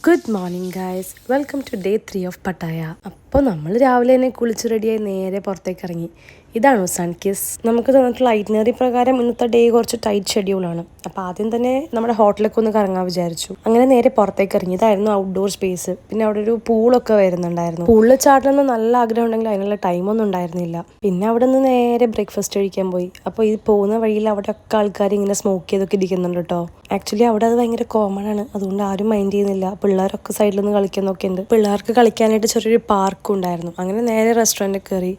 Good morning guys, welcome to day 3 of Pattaya. അപ്പോൾ നമ്മൾ രാവിലെ തന്നെ കുളിച്ച് റെഡിയായി നേരെ പുറത്തേക്ക് ഇറങ്ങി. ഇതാണോ സൺ കിസ്? നമുക്ക് തന്നിട്ടുള്ള ഐറ്റിനറി പ്രകാരം ഇന്നത്തെ ഡേ കുറച്ച് ടൈറ്റ് ഷെഡ്യൂളാണ്. അപ്പോൾ ആദ്യം തന്നെ നമ്മുടെ ഹോട്ടലൊക്കെ ഒന്ന് കറങ്ങാൻ വിചാരിച്ചു. അങ്ങനെ നേരെ പുറത്തേക്ക് ഇറങ്ങി. ഇതായിരുന്നു ഔട്ട്ഡോർ സ്പേസ്. പിന്നെ അവിടെ ഒരു പൂളൊക്കെ വരുന്നുണ്ടായിരുന്നു. പൂളിൽ ചാടണമെന്ന് നല്ല ആഗ്രഹം ഉണ്ടെങ്കിൽ അതിനുള്ള ടൈമൊന്നും ഉണ്ടായിരുന്നില്ല. പിന്നെ അവിടെ നിന്ന് നേരെ ബ്രേക്ക്ഫാസ്റ്റ് കഴിക്കാൻ പോയി. അപ്പോൾ ഈ പോകുന്ന വഴിയിൽ അവിടെ ഒക്കെ ആൾക്കാർ ഇങ്ങനെ സ്മോക്ക് ചെയ്തൊക്കെ ഇരിക്കുന്നുണ്ട് കേട്ടോ. ആക്ച്വലി അവിടെ അത് ഭയങ്കര കോമൺ ആണ്, അതുകൊണ്ട് ആരും മൈൻഡ് ചെയ്യുന്നില്ല. പിള്ളേരൊക്കെ സൈഡിൽ നിന്ന് കളിക്കുന്നൊക്കെ ഉണ്ട്. പിള്ളേർക്ക് കളിക്കാനായിട്ട് ചെറിയൊരു പാർക്കും ഉണ്ടായിരുന്നു. അങ്ങനെ നേരെ റെസ്റ്റോറൻറ്റിൽ കയറി.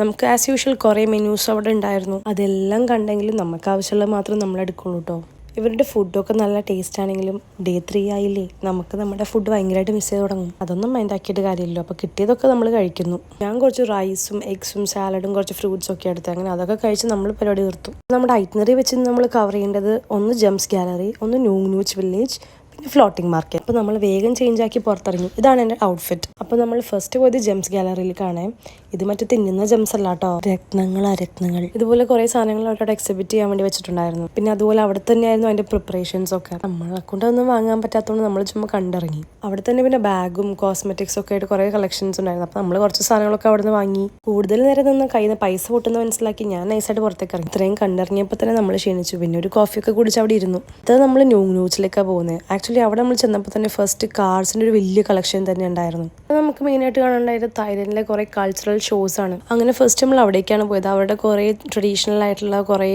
നമുക്ക് ആസ് യൂഷ്വൽ കുറേ മെനൂസ് അവിടെ ഉണ്ടായിരുന്നു. അതെല്ലാം കണ്ടെങ്കിലും നമുക്ക് ആവശ്യമുള്ളത് മാത്രം നമ്മൾ എടുക്കുള്ളൂ കേട്ടോ. ഇവരുടെ ഫുഡൊക്കെ നല്ല ടേസ്റ്റ് ആണെങ്കിലും ഡേ 3 ആയില്ലേ, നമുക്ക് നമ്മുടെ ഫുഡ് ഭയങ്കരമായിട്ട് മിസ് ചെയ്ത് തുടങ്ങും. അതൊന്നും മൈൻഡ് ആക്കിയിട്ട് കാര്യമില്ലല്ലോ. അപ്പോൾ കിട്ടിയതൊക്കെ നമ്മൾ കഴിക്കുന്നു. ഞാൻ കുറച്ച് റൈസും എഗ്സും സാലഡും കുറച്ച് ഫ്രൂട്ട്സും ഒക്കെ എടുത്ത് അങ്ങനെ അതൊക്കെ കഴിച്ച് നമ്മൾ പരിപാടി തീർത്തു. നമ്മുടെ ഐറ്റിനറി വെച്ച് നമ്മൾ കവർ ചെയ്യേണ്ടത് ഒന്ന് ജംസ് ഗാലറി, ഒന്ന് ന്യൂച്ച് വില്ലേജ്, പിന്നെ ഫ്ലോട്ടിംഗ് മാർക്കറ്റ്. അപ്പോൾ നമ്മൾ വേഗം ചേഞ്ച് ആക്കി പുറത്തിറങ്ങി. ഇതാണ് എൻ്റെ ഔട്ട്ഫിറ്റ്. അപ്പോൾ നമ്മൾ ഫസ്റ്റ് പോയത് ജെംസ് ഗാലറിയിൽ കാണാം. ഇത് മറ്റേ തിന്നുന്ന ജെംസ് അല്ല കേട്ടോ, രത്നങ്ങൾ. ഇതുപോലെ കുറേ സാധനങ്ങൾ അവിടെ എക്സിബിറ്റ് ചെയ്യാൻ വേണ്ടി വെച്ചിട്ടുണ്ടായിരുന്നു. പിന്നെ അതുപോലെ അവിടെ തന്നെയായിരുന്നു അതിൻ്റെ പ്രിപ്പറേഷൻസ് ഒക്കെ. നമ്മളെ കൊണ്ടൊന്നും വാങ്ങാൻ പറ്റാത്തതുകൊണ്ട് നമ്മൾ ചുമ്മാ കണ്ടിറങ്ങി. അവിടെ തന്നെ പിന്നെ ബാഗും കോസ്മെറ്റിക്സും ഒക്കെ ആയിട്ട് കുറേ കളക്ഷൻസ് ഉണ്ടായിരുന്നു. അപ്പോൾ നമ്മൾ കുറച്ച് സാധനങ്ങളൊക്കെ അവിടെ നിന്ന് വാങ്ങി. കൂടുതൽ നേരം നിന്ന് കയ്യിൽ നിന്ന് പൈസ പൊട്ടുന്ന മനസ്സിലാക്കി ഞാൻ നൈസായിട്ട് പുറത്തേക്ക് ഇറങ്ങി. ഇത്രയും കണ്ടിറങ്ങിയപ്പോൾ തന്നെ നമ്മൾ ക്ഷീണിച്ചു. പിന്നെ ഒരു കോഫിയൊക്കെ കുടിച്ച് അവിടെ ഇരുന്നു. ഇത് നമ്മൾ ന്യൂച്ചിലേക്കാണ് പോകുന്നത്. ആക്ച്വലി അവിടെ നമ്മൾ ചെന്നപ്പോൾ തന്നെ ഫസ്റ്റ് കാർസിൻ്റെ ഒരു വലിയ കളക്ഷൻ തന്നെ ഉണ്ടായിരുന്നു. നമുക്ക് മെയിനായിട്ട് കാണാണ്ടായത് തായ്ലൻഡിലെ കുറേ കൾച്ചറൽ ഷോസ് ആണ്. അങ്ങനെ ഫസ്റ്റ് നമ്മൾ അവിടേക്കാണ് പോയത്. അവിടെ കുറേ ട്രഡീഷണൽ ആയിട്ടുള്ള കുറേ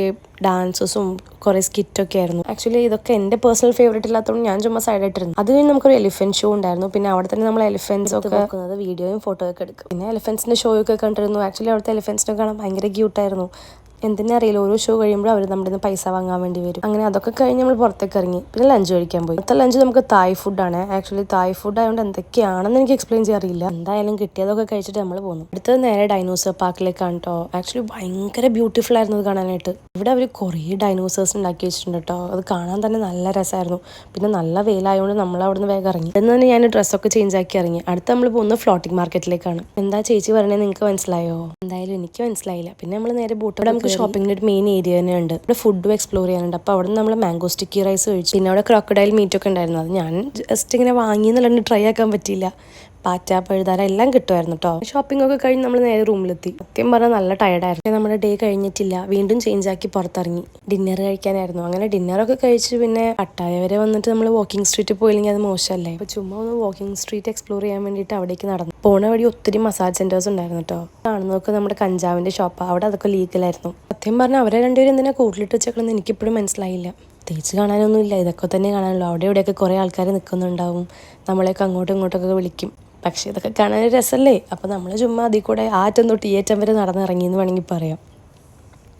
ഡാൻസസും കുറേ സ്കിറ്റൊക്കെ ആയിരുന്നു. ആക്ച്വലി ഇതൊക്കെ എൻ്റെ പേഴ്സണൽ ഫേവറേറ്റ് ഇല്ലാത്തതുകൊണ്ട് ഞാൻ ചുമ്മാ സൈഡായിട്ടിരുന്നു. അത് കഴിഞ്ഞ് നമുക്കൊരു എലിഫന്റ് ഷോ ഉണ്ടായിരുന്നു. പിന്നെ അവിടെ തന്നെ നമ്മൾ എലിഫൻസ് ഒക്കെ നോക്കുന്നത്, വീഡിയോയും ഫോട്ടോ ഒക്കെ എടുക്കും. പിന്നെ എലിഫൻസിൻ്റെ ഷോ ഒക്കെ കണ്ടിരുന്നു. ആക്ച്വലി അവിടുത്തെ എലിഫൻസിനെ കാണാൻ ഭയങ്കര ക്യൂട്ടായിരുന്നു. എന്തിനാ അറിയില്ല, ഓരോ ഷോ കഴിയുമ്പോൾ അവർ നമ്മുടെ നിന്ന് പൈസ വാങ്ങാൻ വേണ്ടി വരും. അങ്ങനെ അതൊക്കെ കഴിഞ്ഞ് നമ്മൾ പുറത്തേക്ക് ഇറങ്ങി. പിന്നെ ലഞ്ച് കഴിക്കാൻ പോയി. അടുത്ത ലഞ്ച് നമുക്ക് തായ് ഫുഡാണ്. ആക്ച്വലി തായ് ഫുഡ് ആയതുകൊണ്ട് എന്തൊക്കെയാണെന്ന് എനിക്ക് എക്സ്പ്ലെയിൻ ചെയ്യാറില്ല. എന്തായാലും കിട്ടിയതൊക്കെ കഴിച്ചിട്ട് നമ്മൾ പോകുന്നു. അടുത്തത് നേരെ ഡൈനോസർ പാർക്കിലേക്കാണ് കേട്ടോ. ആക്ച്വലി ഭയങ്കര ബ്യൂട്ടിഫുൾ ആയിരുന്നു അത് കാണാനായിട്ട്. ഇവിടെ അവർ കുറേ ഡൈനോസേഴ്സ് ഉണ്ടാക്കി വെച്ചിട്ടുണ്ട് കേട്ടോ. അത് കാണാൻ തന്നെ നല്ല രസമായിരുന്നു. പിന്നെ നല്ല വെയിലായതുകൊണ്ട് നമ്മൾ അവിടെ നിന്ന് വേഗം ഇറങ്ങി. എന്ന് തന്നെ ഞാൻ ഡ്രസ്സൊക്കെ ചേഞ്ച് ആക്കി ഇറങ്ങി. അടുത്ത് നമ്മൾ പോകുന്നത് ഫ്ലോട്ടിംഗ് മാർക്കറ്റിലേക്കാണ്. എന്താ ചേച്ചി പറഞ്ഞത്, നിങ്ങൾക്ക് മനസ്സിലായോ? എന്തായാലും എനിക്ക് മനസ്സിലായില്ല. പിന്നെ നമ്മൾ നേരെ ബോട്ട് നമുക്ക് ഷോപ്പിങ്ങിൻ്റെ ഒരു മെയിൻ ഏരിയ തന്നെ ഉണ്ട്. ഇവിടെ ഫുഡും എക്സ്പ്ലോർ ചെയ്യാനുണ്ട്. അപ്പോൾ അവിടെ നിന്ന് നമ്മൾ മാംഗോ സ്റ്റിക്കി റൈസ് കഴിച്ചു. പിന്നെ അവിടെ ക്രോക്കഡൈൽ മീറ്റ് ഒക്കെ ഉണ്ടായിരുന്നു. അത് ഞാൻ ജസ്റ്റ് ഇങ്ങനെ വാങ്ങിയെന്നല്ലാണ്ട് ട്രൈ ആക്കാൻ പറ്റിയില്ല. പാറ്റ, പഴുതാര എല്ലാം കിട്ടുമായിരുന്നു കേട്ടോ. ഷോപ്പിംഗ് ഒക്കെ കഴിഞ്ഞ് നമ്മൾ നേരെ റൂമിലെത്തി. സത്യം പറഞ്ഞാൽ നല്ല ടയർഡായിരുന്നു. നമ്മുടെ ഡേ കഴിഞ്ഞിട്ടില്ല. വീണ്ടും ചേഞ്ച് ആക്കി പുറത്തിറങ്ങി. ഡിന്നർ കഴിക്കാനായിരുന്നു. അങ്ങനെ ഡിന്നറൊക്കെ കഴിച്ച് പിന്നെ പട്ടായ വരെ വന്നിട്ട് നമ്മൾ വാക്കിംഗ് സ്ട്രീറ്റ് പോയില്ലെങ്കിൽ അത് മോശമല്ലേ. അപ്പോൾ ചുമ്മാ ഒന്ന് വാക്കിംഗ് സ്ട്രീറ്റ് എക്സ്പ്ലോർ ചെയ്യാൻ വേണ്ടിയിട്ട് അവിടേക്ക് നടന്നു. പോണ വഴി ഒത്തിരി മസാജ് സെന്റേഴ്സ് ഉണ്ടായിരുന്നു കേട്ടോ. കാണുന്നതൊക്കെ നമ്മുടെ കഞ്ചാവിൻ്റെ ഷോപ്പാണ്. അവിടെ അതൊക്കെ ലീഗലായിരുന്നു. സത്യം പറഞ്ഞാൽ അവരെ രണ്ടുപേരും എന്തിനാ കൂട്ടിലിട്ട് വെച്ചേക്കണമെന്ന് എനിക്കിപ്പോഴും മനസ്സിലായില്ല. പ്രത്യേകിച്ച് കാണാനൊന്നുമില്ല, ഇതൊക്കെ തന്നെ കാണാനുള്ളൂ. അവിടെ ഇവിടെയൊക്കെ കുറേ ആൾക്കാർ നിൽക്കുന്നുണ്ടാവും. നമ്മളെയൊക്കെ അങ്ങോട്ടും ഇങ്ങോട്ടൊക്കെ വിളിക്കും. പക്ഷേ ഇതൊക്കെ കാണാൻ രസമല്ലേ. അപ്പോൾ നമ്മൾ ചുമ്മാ അതിൽ കൂടെ ആറ്റം തൊട്ട് ഈ അറ്റം വരെ നടന്നിറങ്ങിയെന്ന് വേണമെങ്കിൽ പറയാം.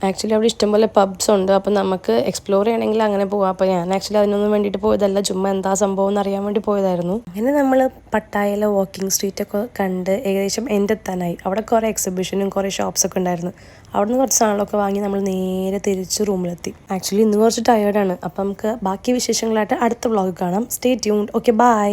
ആക്ച്വലി അവിടെ ഇഷ്ടംപോലെ പബ്സ് ഉണ്ട്. അപ്പോൾ നമുക്ക് എക്സ്പ്ലോർ ചെയ്യണമെങ്കിൽ അങ്ങനെ പോകാം. അപ്പോൾ ഞാൻ ആക്ച്വലി അതിനൊന്നും വേണ്ടിയിട്ട് പോയതല്ല, ചുമ്മാ എന്താ സംഭവം എന്ന് അറിയാൻ വേണ്ടി പോയതായിരുന്നു. അങ്ങനെ നമ്മൾ പട്ടായയിലെ വാക്കിംഗ് സ്ട്രീറ്റൊക്കെ കണ്ട് ഏകദേശം എൻ്റെ എത്താനായി. അവിടെ കുറേ എക്സിബിഷനും കുറേ ഷോപ്സൊക്കെ ഉണ്ടായിരുന്നു. അവിടെ നിന്ന് കുറച്ച് സാധനങ്ങളൊക്കെ വാങ്ങി നമ്മൾ നേരെ തിരിച്ച് റൂമിലെത്തി. ആക്ച്വലി ഇന്ന് കുറച്ച് ടയേർഡാണ്. അപ്പോൾ നമുക്ക് ബാക്കി വിശേഷങ്ങളായിട്ട് അടുത്ത വ്ളോഗ് കാണാം. Stay tuned. Okay, by.